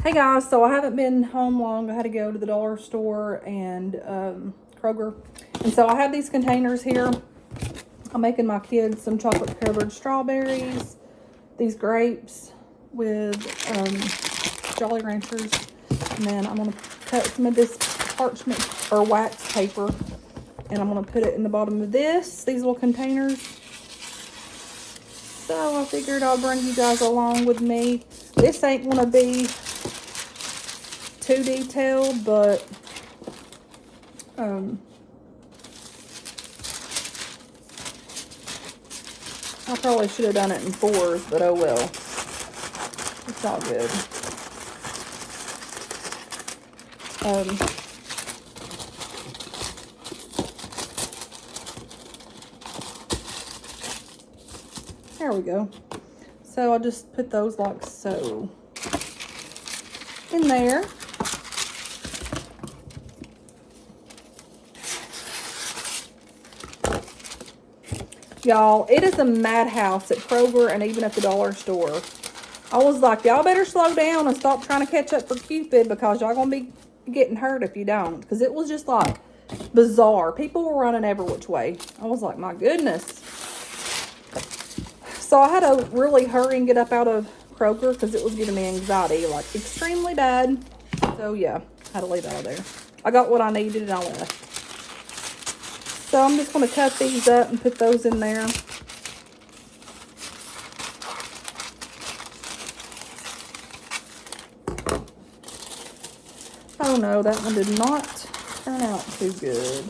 Hey guys, so I haven't been home long. I had to go to the dollar store and Kroger. And so I have these containers here. I'm making my kids some chocolate covered strawberries, these grapes with Jolly Ranchers. And then I'm going to cut some of this parchment or wax paper. And I'm going to put it in the bottom of these little containers. So I figured I'll bring you guys along with me. This ain't going to be too detailed, but I probably should have done it in 4s, but oh well. It's all good. There we go. So I just put those like so in there. Y'all, it is a madhouse at Kroger and even at the dollar store. I was like, y'all better slow down and stop trying to catch up for Cupid because y'all gonna be getting hurt if you don't. Because it was just like bizarre. People were running every which way. I was like, my goodness. So I had to really hurry and get up out of Kroger because it was giving me anxiety, like extremely bad. So yeah, I had to leave out of there. I got what I needed and I left. So I'm just going to cut these up and put those in there. Oh no, that one did not turn out too good.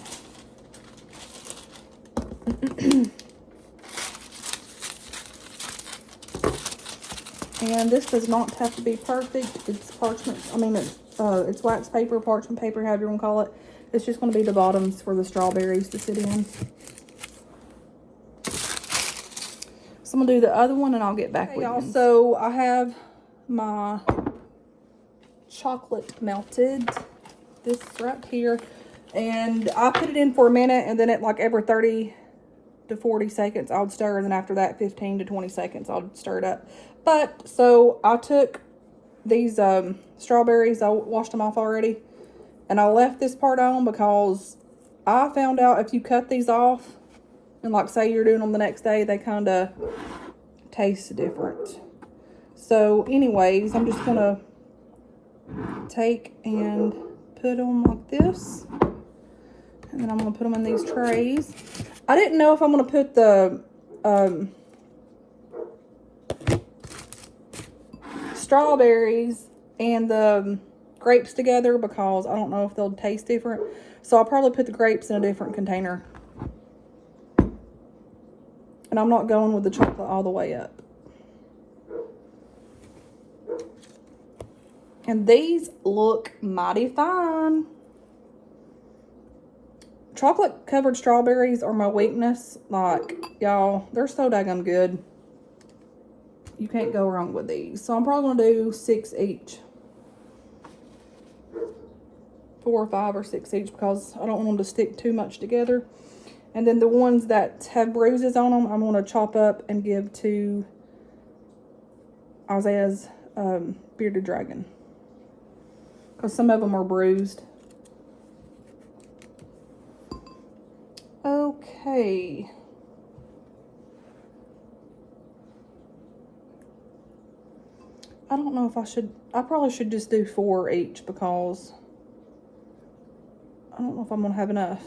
And this does not have to be perfect. It's parchment, it's wax paper, parchment paper, however you want to call it. It's just going to be the bottoms for the strawberries to sit in. So I'm going to do the other one and I'll get back with you. So I have my chocolate melted. This right here. And I put it in for a minute and then at like every 30 to 40 seconds I would stir. And then after that 15 to 20 seconds I would stir it up. But so I took these strawberries. I washed them off already. And I left this part on because I found out if you cut these off and like say you're doing them the next day, they kind of taste different. So anyways, I'm just going to take and put them like this. And then I'm going to put them in these trays. I didn't know if I'm going to put the strawberries and the grapes together because I don't know if they'll taste different. So I'll probably put the grapes in a different container. And I'm not going with the chocolate all the way up. And these look mighty fine. Chocolate covered strawberries are my weakness. Like, y'all, they're so daggum good. You can't go wrong with these. So I'm probably going to do 6 each. 4 or 5 or 6 each because I don't want them to stick too much together. And then the ones that have bruises on them, I'm going to chop up and give to Isaiah's bearded dragon. Because some of them are bruised. Okay. I don't know if I probably should just do 4 each because I don't know if I'm going to have enough.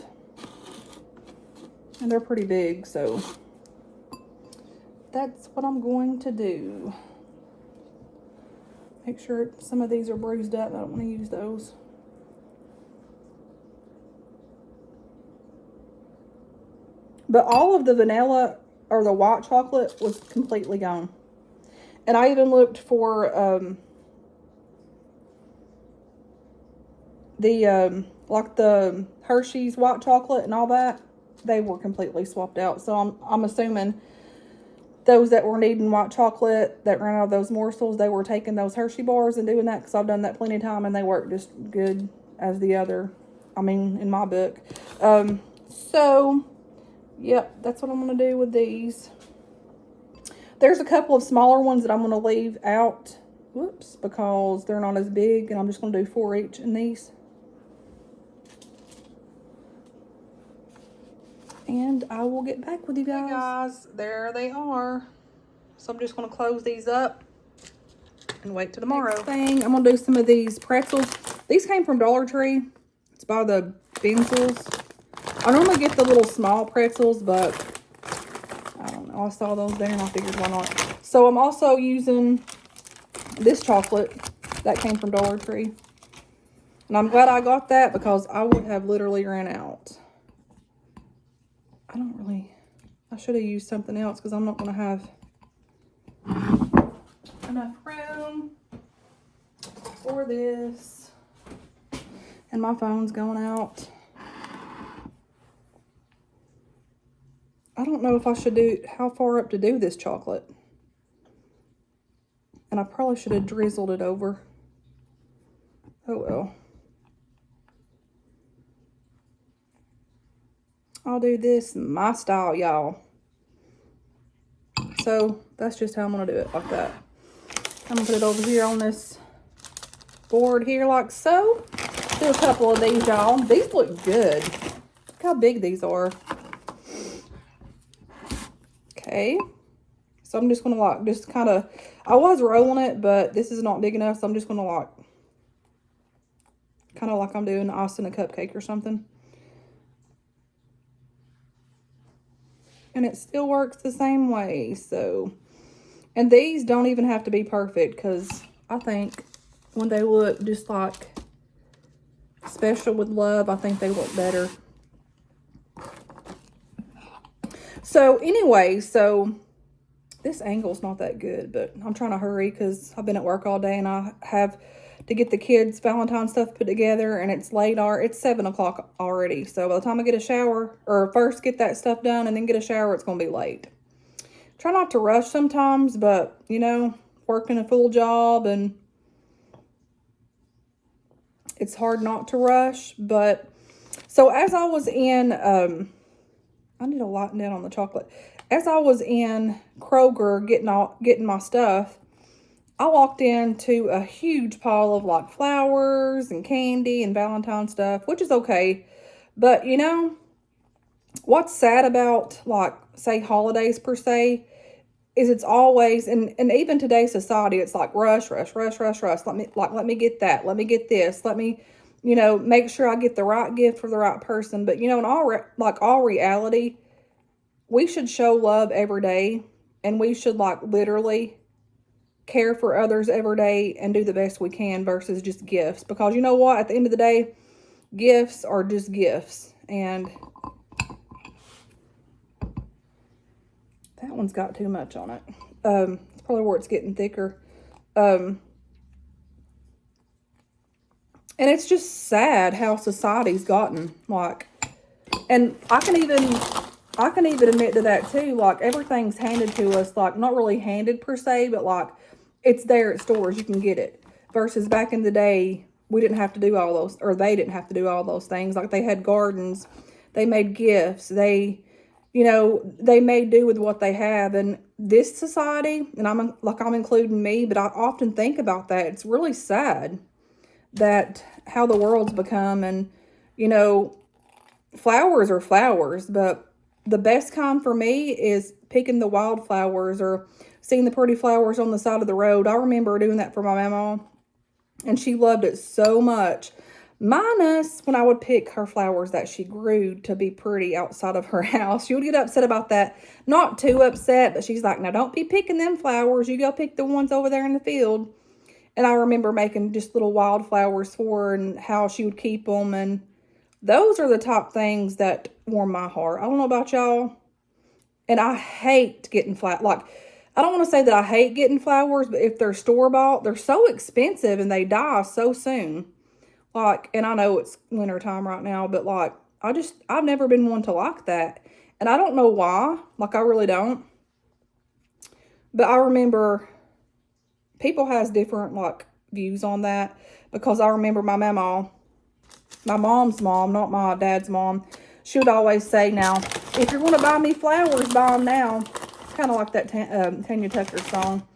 And they're pretty big, so that's what I'm going to do. Make sure some of these are bruised up. I don't want to use those. But all of the vanilla or the white chocolate was completely gone. And I even looked for like the Hershey's white chocolate and all that. They were completely swapped out. So I'm assuming those that were needing white chocolate that ran out of those morsels, they were taking those Hershey bars and doing that because I've done that plenty of time and they work just good as the other. I mean, in my book. So, yep, that's what I'm going to do with these. There's a couple of smaller ones that I'm going to leave out Whoops, because they're not as big, and I'm just going to do 4 each in these. And I will get back with you guys. Hey guys, there they are. So I'm just going to close these up and wait till tomorrow. Next thing, I'm going to do some of these pretzels. These came from Dollar Tree. It's by the Benzels. I normally get the little small pretzels, but I don't know. I saw those there and I figured why not. So I'm also using this chocolate that came from Dollar Tree. And I'm glad I got that because I would have literally ran out. I should have used something else because I'm not going to have enough room for this. And my phone's going out. I don't know if I should do, how far up to do this chocolate. And I probably should have drizzled it over. Oh well. I'll do this my style, y'all. So that's just how I'm going to do it, like that. I'm going to put it over here on this board here like so. Do a couple of these, y'all. These look good. Look how big these are. Okay. So I'm just going to like, just kind of, I was rolling it, but this is not big enough. So I'm just going to like, kind of like I'm doing icing a cupcake or something. And it still works the same way. So, and these don't even have to be perfect because I think when they look just like special with love, I think they look better. So anyway, so this angle's not that good, but I'm trying to hurry because I've been at work all day and I have to get the kids' Valentine stuff put together, and it's late. It's 7 o'clock already. So by the time I get a shower, or first get that stuff done and then get a shower, it's going to be late. Try not to rush sometimes, but, you know, working a full job and it's hard not to rush. But, so as I was in, I need to lighten down on the chocolate. As I was in Kroger getting my stuff, I walked into a huge pile of like flowers and candy and Valentine stuff, which is okay. But you know, what's sad about like, say, holidays per se, is it's always, and even today's society, it's like rush, rush, rush, rush, rush. Let me get that. Let me get this. Let me, you know, make sure I get the right gift for the right person. But you know, in all reality, we should show love every day, and we should like literally care for others every day and do the best we can versus just gifts. Because you know what? At the end of the day, gifts are just gifts. And that one's got too much on it. It's probably where it's getting thicker. And it's just sad how society's gotten, like, and I can even admit to that too. Like, everything's handed to us, like, not really handed per se, but like, it's there at stores, you can get it. Versus back in the day, we didn't have to do all those, or they didn't have to do all those things. Like, they had gardens, they made gifts, they, you know, they made do with what they have. And this society, and I'm including me, but I often think about that. It's really sad that how the world's become. And, you know, flowers are flowers, but the best kind for me is picking the wildflowers or seeing the pretty flowers on the side of the road. I remember doing that for my mama, and she loved it so much. Minus when I would pick her flowers that she grew to be pretty outside of her house. She would get upset about that. Not too upset, but she's like, now don't be picking them flowers. You go pick the ones over there in the field. And I remember making just little wildflowers for her and how she would keep them. And those are the top things that warm my heart. I don't know about y'all. And I hate getting I don't want to say that I hate getting flowers, but if they're store-bought, they're so expensive and they die so soon. Like, and I know it's winter time right now, but like, I've never been one to like that. And I don't know why. Like, I really don't. But I remember people has different like views on that, because I remember my mom's mom, not my dad's mom, she would always say, now, if you're going to buy me flowers, buy them now. Kind of like that Tanya Tucker song.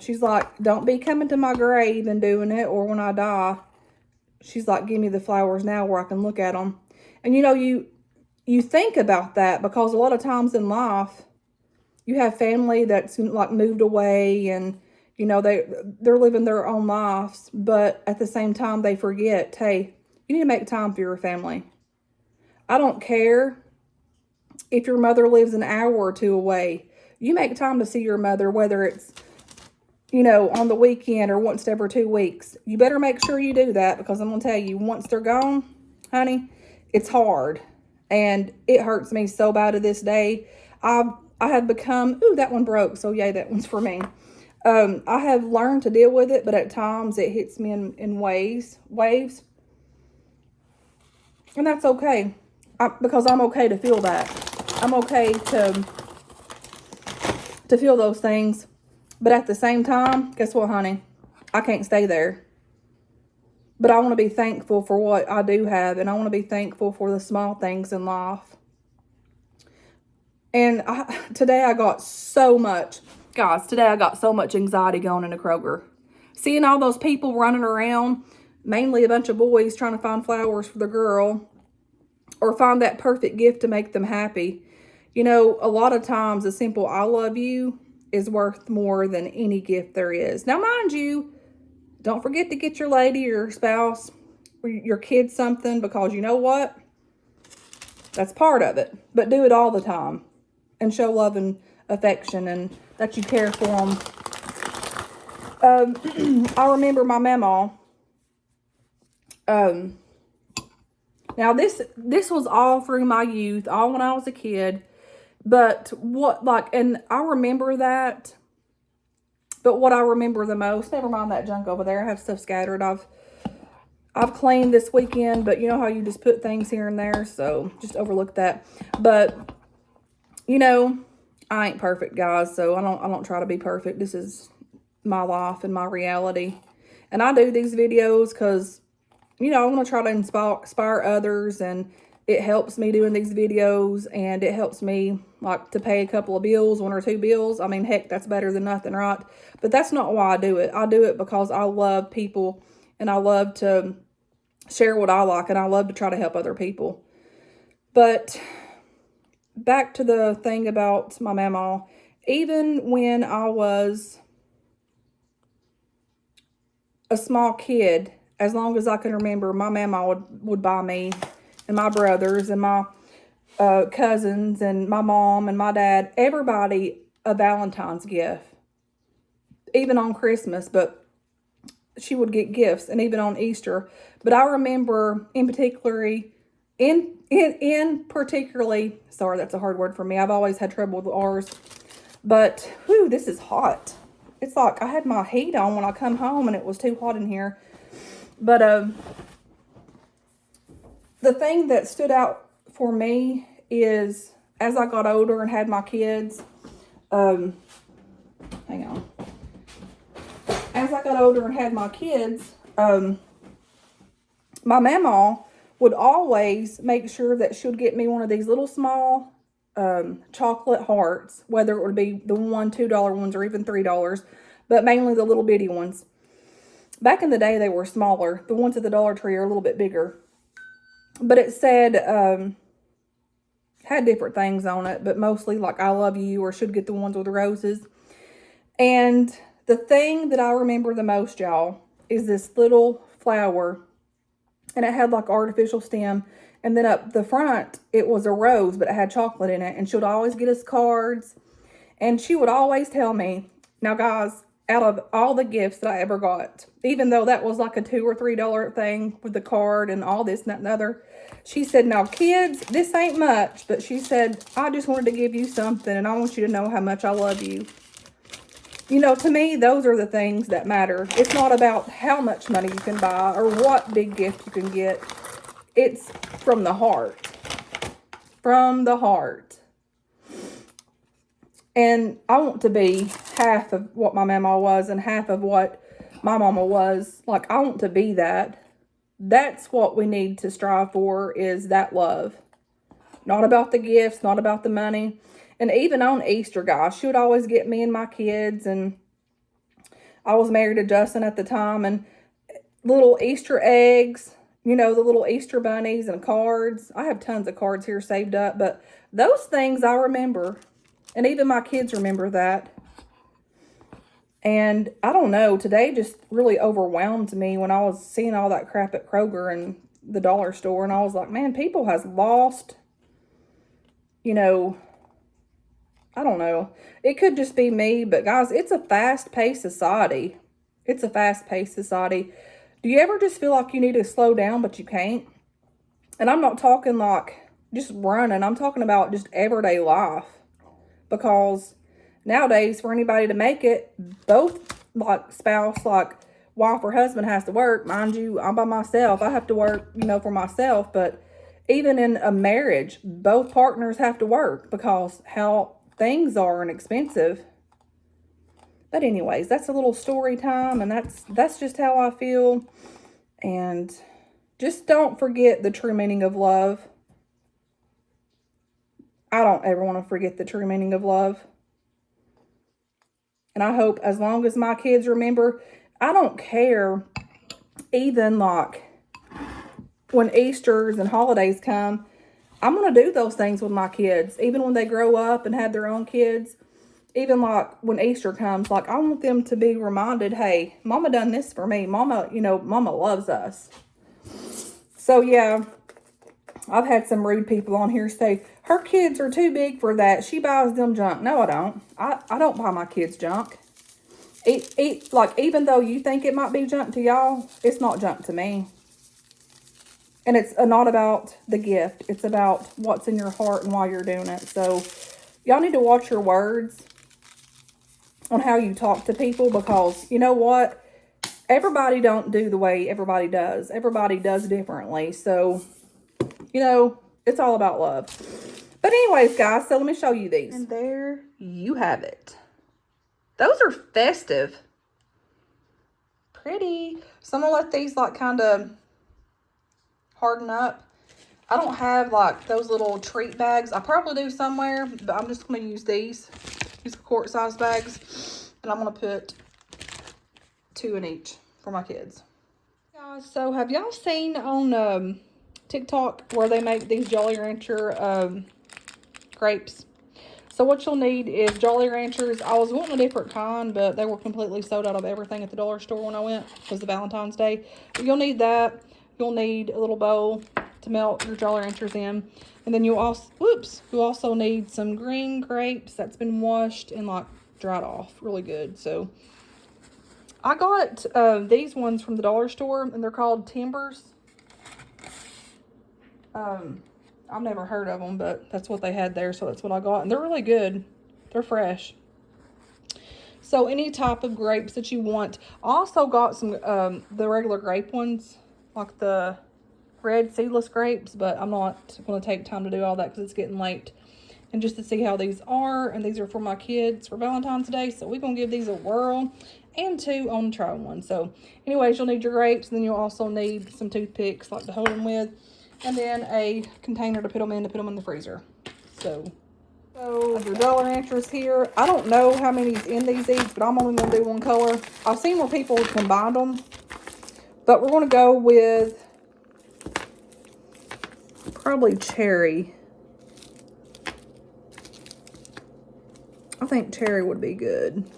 She's like, don't be coming to my grave and doing it, or when I die. She's like, give me the flowers now where I can look at them. And you think about that, because a lot of times in life, you have family that's like moved away, and they're living their own lives, but at the same time they forget, hey, you need to make time for your family. I don't care if your mother lives an hour or two away. You make time to see your mother, whether it's on the weekend or once every 2 weeks. You better make sure you do that, because I'm going to tell you, once they're gone, honey, it's hard. And it hurts me so bad to this day. I have become, ooh, that one broke, so yay, that one's for me. I have learned to deal with it, but at times it hits me in waves. And that's okay, because I'm okay to feel that. I'm okay to feel those things. But at the same time, guess what, honey? I can't stay there. But I want to be thankful for what I do have, and I want to be thankful for the small things in life. And today I got so much anxiety going into Kroger. Seeing all those people running around, mainly a bunch of boys trying to find flowers for the girl, or find that perfect gift to make them happy. A lot of times a simple I love you is worth more than any gift there is. Now, mind you, don't forget to get your lady or your spouse or your kids something, because you know what? That's part of it. But do it all the time and show love and affection, and that you care for them. I remember my mama. Now this was all through my youth, all when I was a kid. But and I remember that. But what I remember the most, never mind that junk over there. I have stuff scattered. I've cleaned this weekend, but you know how you just put things here and there, so just overlook that. But I ain't perfect, guys, so I don't try to be perfect. This is my life and my reality. And I do these videos because I want to try to inspire others, and it helps me doing these videos, and it helps me like to pay a couple of bills, 1 or 2 bills. I mean, heck, that's better than nothing, right? But that's not why I do it. I do it because I love people, and I love to share what I like, and I love to try to help other people. But back to the thing about my mama, even when I was a small kid, as long as I can remember, my mama would buy me and my brothers and my cousins and my mom and my dad, everybody, a Valentine's gift. Even on Christmas, but she would get gifts, and even on Easter. But I remember particularly, sorry, that's a hard word for me. I've always had trouble with R's. But, whew, this is hot. It's like I had my heat on when I come home, and it was too hot in here. But the thing that stood out for me is, as I got older and had my kids, hang on. As I got older and had my kids, my mama would always make sure that she would get me one of these little small chocolate hearts, whether it would be the $1, $2 ones, or even $3, but mainly the little bitty ones. Back in the day, they were smaller. The ones at the Dollar Tree are a little bit bigger. But it said, had different things on it, but mostly like I love you, or should get the ones with the roses. And the thing that I remember the most, y'all, is this little flower. And it had like artificial stem. And then up the front, it was a rose, but it had chocolate in it. And she would always get us cards. And she would always tell me, now guys, out of all the gifts that I ever got, even though that was like a $2 or $3 thing with the card and all this and that and other, she said, now kids, this ain't much, but she said, I just wanted to give you something, and I want you to know how much I love you. To me, those are the things that matter. It's not about how much money you can buy or what big gift you can get. It's from the heart. From the heart. And I want to be half of what my mama was and half of what my mama was. Like, I want to be that. That's what we need to strive for, is that love. Not about the gifts, not about the money. And even on Easter, guys, she would always get me and my kids, and I was married to Justin at the time, and little Easter eggs, you know, the little Easter bunnies and cards. I have tons of cards here saved up, but those things I remember, and even my kids remember that. And I don't know, today just really overwhelmed me when I was seeing all that crap at Kroger and the dollar store, and I was like, man, people has lost, you know, I don't know. It could just be me, but guys, it's a fast-paced society. It's a fast-paced society. Do you ever just feel like you need to slow down, but you can't? And I'm not talking like just running. I'm talking about just everyday life. Because nowadays, for anybody to make it, both like spouse, like wife or husband has to work. Mind you, I'm by myself. I have to work, you know, for myself. But even in a marriage, both partners have to work because how things are and expensive. But anyways, that's a little story time, and that's just how I feel. And just don't forget the true meaning of love. I don't ever want to forget the true meaning of love. And I hope as long as my kids remember, I don't care, even like when Easter's and holidays come, I'm going to do those things with my kids. Even when they grow up and have their own kids, even like when Easter comes, like I want them to be reminded, hey, mama done this for me. Mama, you know, mama loves us. So yeah, I've had some rude people on here say, her kids are too big for that. She buys them junk. No, I don't. I don't buy my kids junk. Like, even though you think it might be junk to y'all, it's not junk to me. And it's not about the gift. It's about what's in your heart and why you're doing it. So, y'all need to watch your words on how you talk to people, because you know what? Everybody don't do the way everybody does. Everybody does differently. So, you know, it's all about love. But anyways, guys, so let me show you these. And there you have it. Those are festive. Pretty. So I'm going to let these like kind of harden up. I don't have like those little treat bags. I probably do somewhere, but I'm just going to use these. These quart size bags. And I'm going to put 2 in each for my kids. Guys, so have y'all seen on TikTok where they make these Jolly Rancher grapes? So what you'll need is Jolly Ranchers. I was wanting a different kind, but they were completely sold out of everything at the dollar store when I went. It was the Valentine's Day. But you'll need that. You'll need a little bowl to melt your Jolly Ranchers in. And then you'll also need some green grapes that's been washed and like dried off really good. So I got these ones from the dollar store, and they're called Timbers. I've never heard of them, but that's what they had there, so that's what I got. And they're really good. They're fresh. So any type of grapes that you want. I also got some the regular grape ones, like the red seedless grapes, but I'm not going to take time to do all that because it's getting late. And just to see how these are, and these are for my kids for Valentine's Day, so we're going to give these a whirl. And 2 on try one. So anyways, you'll need your grapes, and then you'll also need some toothpicks like to hold them with. And then a container to put them in the freezer. So your Jolly Ranchers here. I don't know how many's in these each, but I'm only going to do one color. I've seen where people combine them. But we're going to go with probably cherry. I think cherry would be good.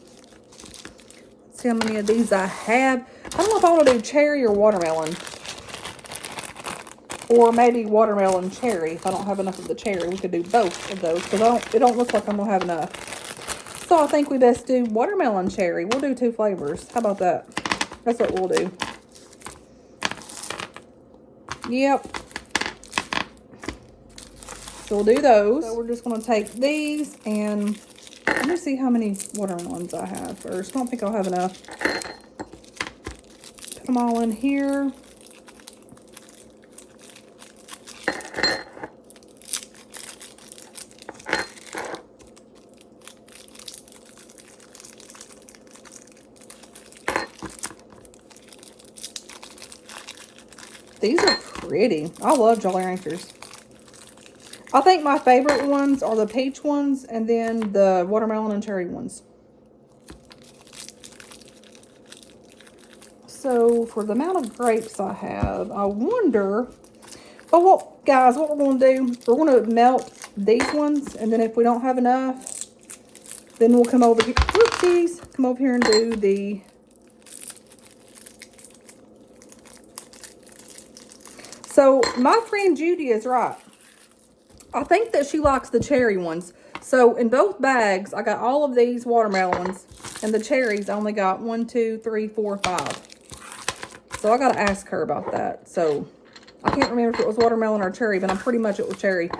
Let's see how many of these I have. I don't know if I want to do cherry or watermelon. Or maybe watermelon cherry. If I don't have enough of the cherry, we could do both of those. Because it don't look like I'm going to have enough. So I think we best do watermelon cherry. We'll do 2 flavors. How about that? That's what we'll do. Yep. So we'll do those. So we're just going to take these and let me see how many watermelons I have first. I don't think I'll have enough. Put them all in here. These are pretty. I love Jolly Ranchers. I think my favorite ones are the peach ones and then the watermelon and cherry ones. So for the amount of grapes I have, I wonder, oh, well, guys, what we're going to do, we're going to melt these ones, and then if we don't have enough, then we'll come over here, whoopsies, come over here and do the, so my friend Judy is right. I think that she likes the cherry ones. So in both bags, I got all of these watermelons, and the cherries I only got 1, 2, 3, 4, 5. So I got to ask her about that. So I can't remember if it was watermelon or cherry, but I'm pretty much it was cherry.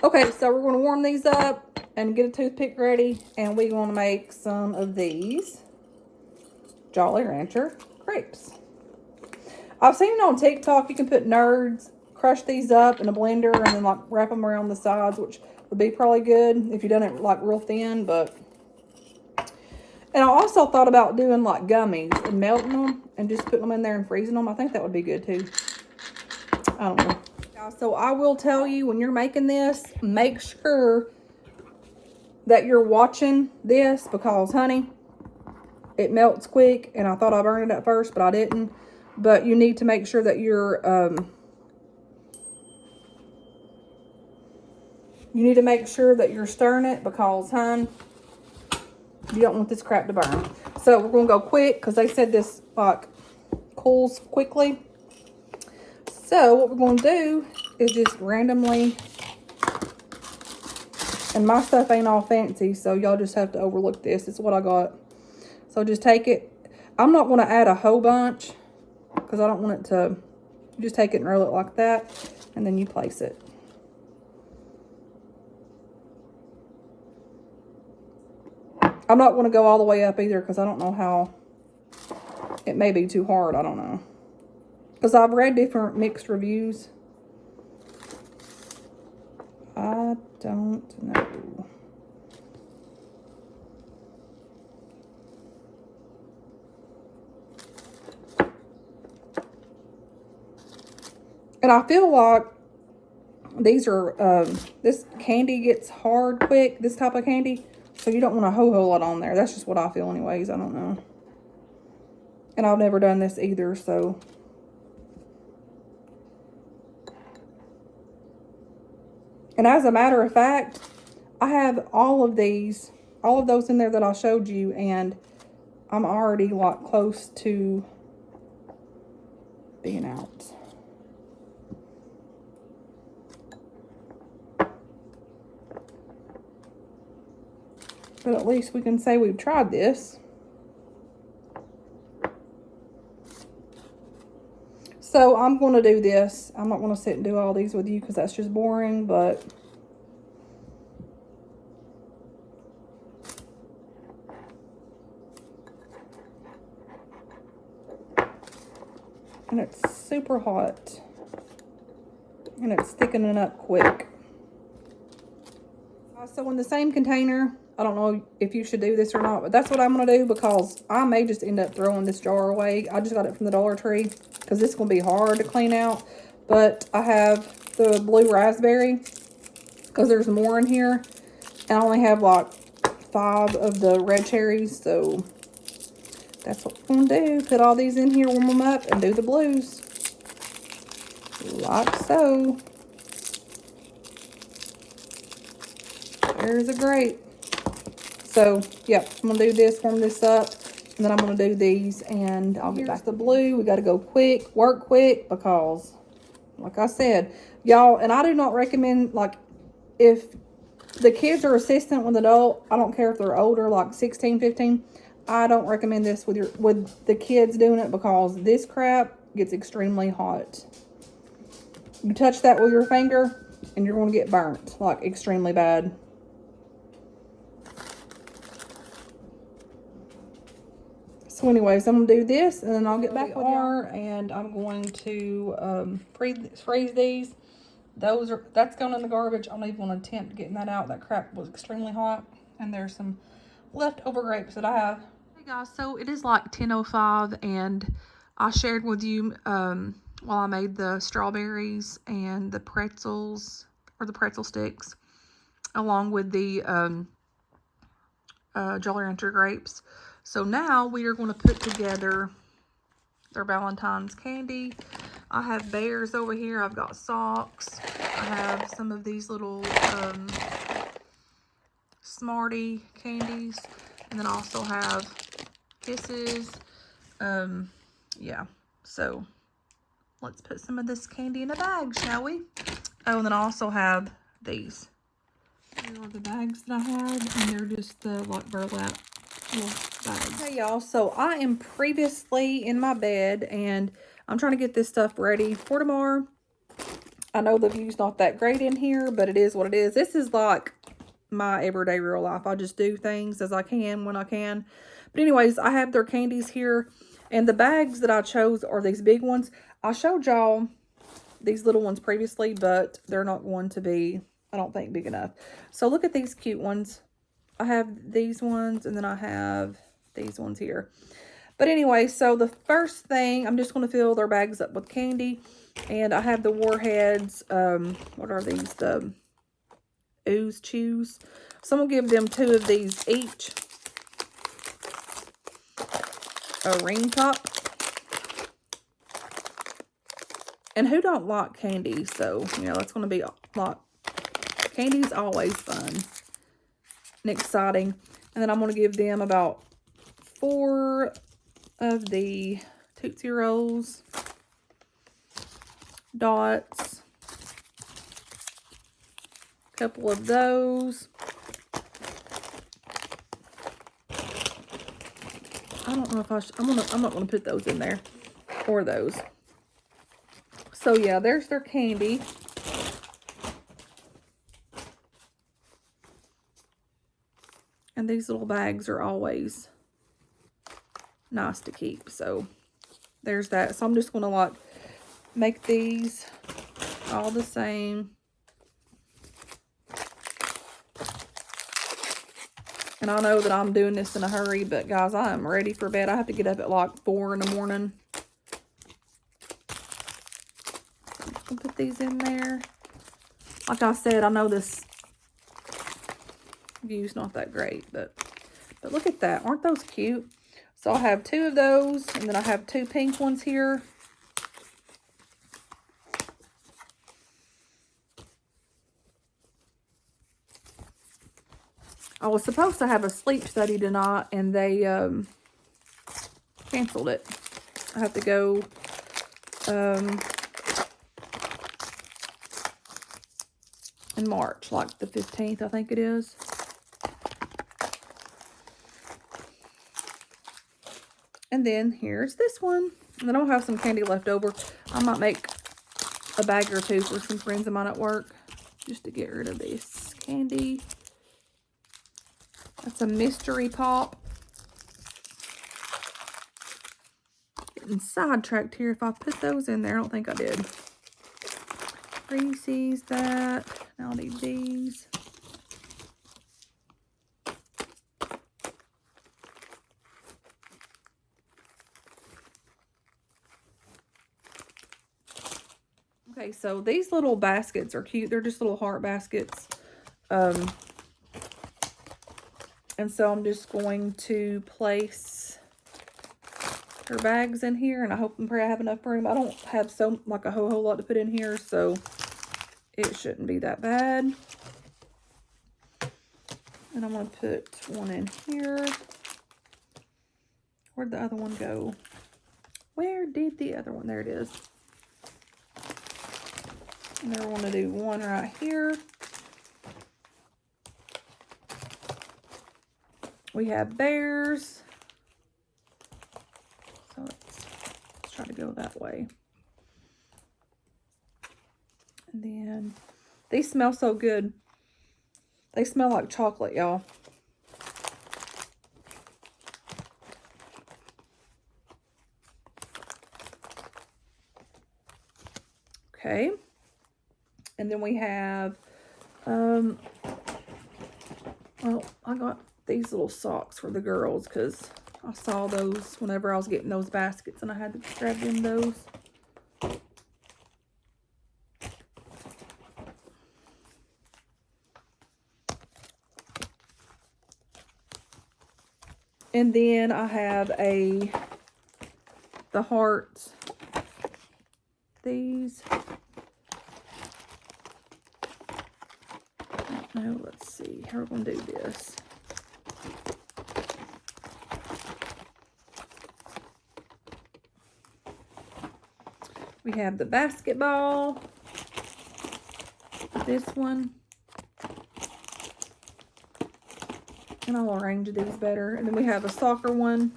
Okay, so we're going to warm these up and get a toothpick ready, and we're going to make some of these Jolly Rancher grapes. I've seen on TikTok you can put nerds, crush these up in a blender, and then like wrap them around the sides, which would be probably good if you done it like real thin. But and I also thought about doing like gummies and melting them and just putting them in there and freezing them. I think that would be good too. I don't know. So I will tell you, when you're making this, make sure that you're watching this, because honey, it melts quick, and I thought I burned it at first, but I didn't. But you need to make sure that you're stirring it, because hun, you don't want this crap to burn. So we're gonna go quick because they said this like cools quickly. So what we're gonna do is just randomly, and my stuff ain't all fancy, so y'all just have to overlook this. It's what I got. So just take it. I'm not gonna add a whole bunch because I don't want it to, just take it and roll it like that, and then you place it. I'm not going to go all the way up either because I don't know how, it may be too hard. I don't know. Because I've read different mixed reviews. I don't know. And I feel like these are, this candy gets hard quick, this type of candy. So you don't want a whole lot on there. That's just what I feel anyways. I don't know. And I've never done this either, so. And as a matter of fact, I have all of those in there that I showed you, and I'm already like close to being out. But at least we can say we've tried this. So I'm going to do this. I'm not going to sit and do all these with you because that's just boring, but and it's super hot. And it's thickening up quick. So in the same container, I don't know if you should do this or not, but that's what I'm going to do, because I may just end up throwing this jar away. I just got it from the Dollar Tree because this is going to be hard to clean out. But I have the blue raspberry because there's more in here. And I only have like 5 of the red cherries, so that's what we're going to do. Put all these in here, warm them up, and do the blues. Like so. There's a grape. So, yep, I'm going to do this, warm this up, and then I'm going to do these, and I'll get back to the blue. We got to go quick, work quick, because, like I said, y'all, and I do not recommend, like, if the kids are assistant with adult, I don't care if they're older, like 16, 15, I don't recommend this with the kids doing it, because this crap gets extremely hot. You touch that with your finger, and you're going to get burnt, like, extremely bad. So anyways, I'm going to do this, and then I'll get back with you. And I'm going to freeze these. That's going in the garbage. I don't even want to attempt getting that out. That crap was extremely hot. And there's some leftover grapes that I have. Hey guys, so it is like 10:05, and I shared with you while I made the strawberries and the pretzels, or the pretzel sticks, along with the Jolly Rancher grapes. So now we are going to put together They're Valentine's candy. I have bears over here. I've got socks. I have some of these little Smartie candies. And then I also have Kisses. Yeah. So let's put some of this candy in a bag, shall we? Oh, and then I also have these. Here are the bags that I had, and they're just the like burlap little bags. Hey y'all, so I am previously in my bed, and I'm trying to get this stuff ready for tomorrow. I know the view's not that great in here, but it is what it is. This is like my everyday real life. I just do things as I can when I can. But anyways, I have their candies here, and the bags that I chose are these big ones. I showed y'all these little ones previously, but they're not going to be, I don't think, big enough. So look at these cute ones. I have these ones, and then I have these ones here. But anyway, so the first thing, I'm just going to fill their bags up with candy. And I have the Warheads, what are these? The Ooze Chews. So I'm going to give them 2 of these each. A ring top. And who don't like candy? So, you know, that's going to be like, candy's always fun and exciting. And then I'm going to give them about 4 of the Tootsie Rolls, Dots, a couple of those. I don't know if I'm not gonna put those in there, or those. So yeah, there's their candy. And these little bags are always nice to keep. So there's that. So I'm just gonna like make these all the same. And I know that I'm doing this in a hurry, but guys, I am ready for bed. I have to get up at like 4 in the morning. I'm just gonna put these in there. Like I said, I know this view's not that great, but look at that. Aren't those cute? So I have 2 of those, and then I have 2 pink ones here. I was supposed to have a sleep study tonight, and they canceled it. I have to go in March, like the 15th, I think it is. And then here's this one. And then I'll have some candy left over. I might make a bag or 2 for some friends of mine at work, just to get rid of this candy. That's a mystery pop. Getting sidetracked here. If I put those in there, I don't think I did. Reese's, that. Now I need these. Okay, so these little baskets are cute. They're just little heart baskets. And so I'm just going to place her bags in here, and I hope and pray I have enough room. I don't have like a whole lot to put in here, so it shouldn't be that bad. And I'm going to put one in here. Where'd the other one go? Where did the other one? There it is. And then I want to do one right here. We have bears. So let's try to go that way. And then these smell so good. They smell like chocolate, y'all. Okay. And then we have, well, I got these little socks for the girls because I saw those whenever I was getting those baskets, and I had to grab them those. And then I have a the hearts. These. No, let's see how we're going to do this. We have the basketball. This one. And I'll arrange these better. And then we have a soccer one.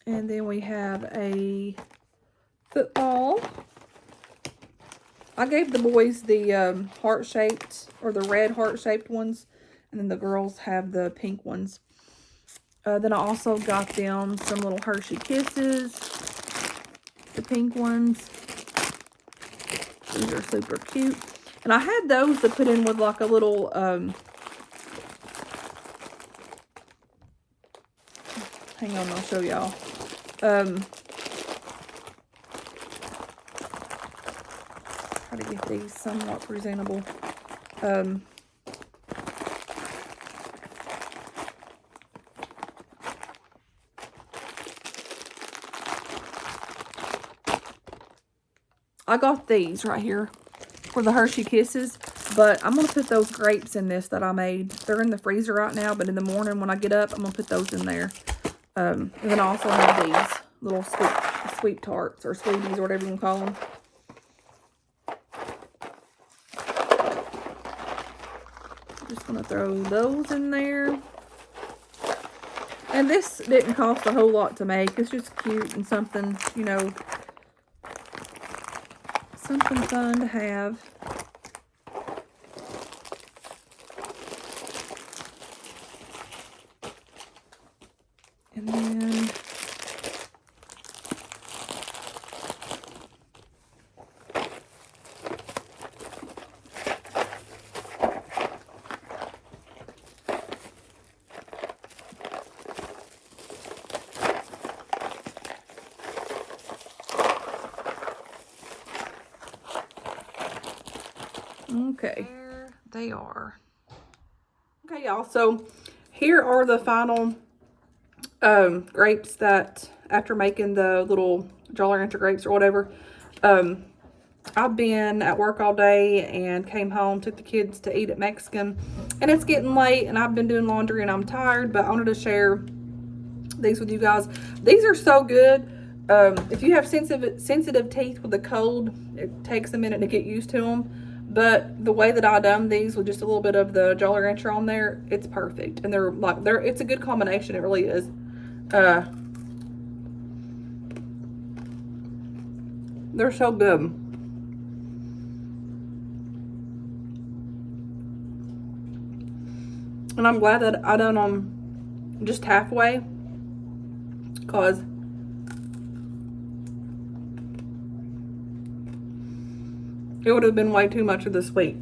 And then we have a football. I gave the boys the heart-shaped, or the red heart-shaped ones. And then the girls have the pink ones. Then I also got them some little Hershey Kisses. The pink ones. These are super cute. And I had those to put in with like a little, hang on, I'll show y'all. How to get these somewhat presentable. I got these right here for the Hershey Kisses, but I'm going to put those grapes in this that I made. They're in the freezer right now, but in the morning when I get up, I'm going to put those in there. And then I also have these little sweet tarts, or sweeties, or whatever you want to call them. I'm just going to throw those in there. And this didn't cost a whole lot to make. It's just cute and something, you know, something fun to have. And then okay, there they are. Okay, y'all, so here are the final grapes that, after making the little Jolly Rancher grapes or whatever, I've been at work all day and came home, took the kids to eat at Mexican, and it's getting late and I've been doing laundry and I'm tired, but I wanted to share these with you guys. These are so good. If you have sensitive teeth with a cold, it takes a minute to get used to them. But the way that I done these with just a little bit of the Jolly Rancher on there, it's perfect. And it's a good combination. It really is. They're so good. And I'm glad that I done them just halfway, because it would have been way too much of the sweet.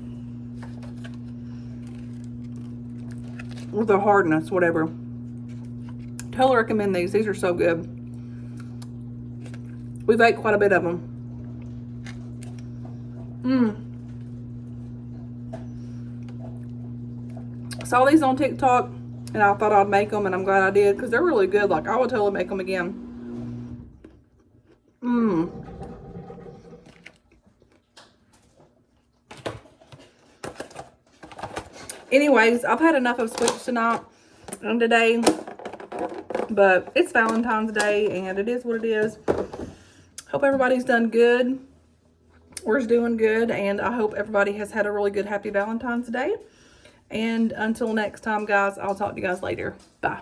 Or the hardness, whatever. Totally recommend these. These are so good. We've ate quite a bit of them. Saw these on TikTok and I thought I'd make them, and I'm glad I did, because they're really good. Like, I would totally make them again. Anyways, I've had enough of sweets tonight and today, but it's Valentine's Day and it is what it is. Hope everybody's done good or is doing good, and I hope everybody has had a really good, happy Valentine's Day. And until next time, guys, I'll talk to you guys later. Bye.